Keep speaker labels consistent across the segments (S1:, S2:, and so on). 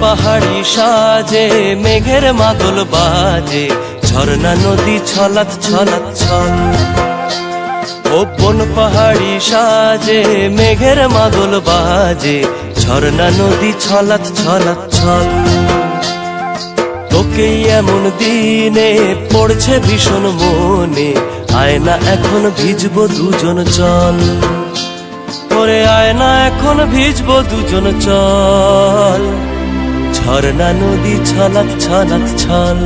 S1: পাহাড়ি সাজে মেঘের মাদল বাজে, ঝর্ণা নদী ছলাৎ ছলাৎ ছল। ও বন পাহাড়ি সাজে মেঘের মাদল বাজে, ঝর্ণা নদী ছলাৎ ছলাৎ ছল। তোকেই এমন দিনে পড়ছে ভীষণ মনে, আয়না এখন ভিজবো দুজন চল। ওরে আয়না এখন ভিজবো দুজন চল, ঝর্ণা নদী ছলাৎ ছলাৎ ছল।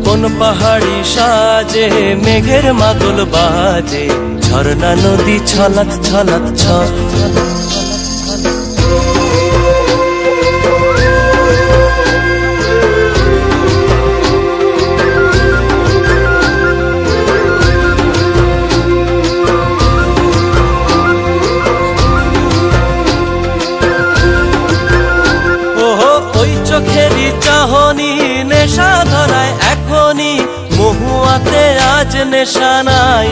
S1: কোন পাহাড়ি সাজে মেঘের মাদল বাজে, ঝর্ণা নদী ছলাৎ ছলাৎ ছল। চোখেরই চাহনি নেশা ধরায় এখনই, মহুয়াতে আজ নেশা নাই।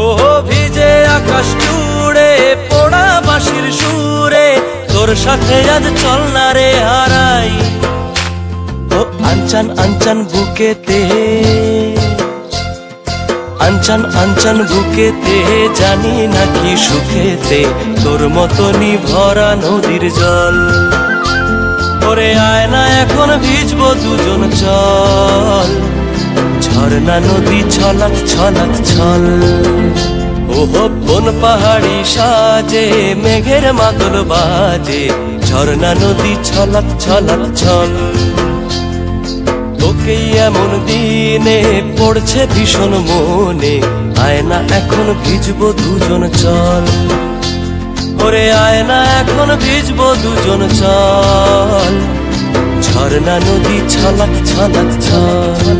S1: ও ভিজে আকাশ জুড়ে পোড়া বাঁশির সুরে, তোর সাথে আজ চল না রে হারাই। ও আনচান আনচান বুকেতে, আনচান আনচান বুকেতে, জানি নাকি সুখেতে তোর মতনই ভরা নদীর জল। ওরে আয়না এখন ভিজবো দুজন চল, ঝর্ণা নদী ছলাৎ ছলাৎ ছল। ওহো বন পাহাড়ি সাজে মেঘের মাদল বাজে, ঝর্ণা নদী ছলাৎ ছলাৎ ছল। তোকেই এমন দিনে পড়ছে ভীষণ মনে, আয়না এখন ভিজবো দুজন চল। ওরে আয়না এখন ভিজবো দুজন চল, ঝর্ণা নদী ছলাৎ ছলাৎ ছল।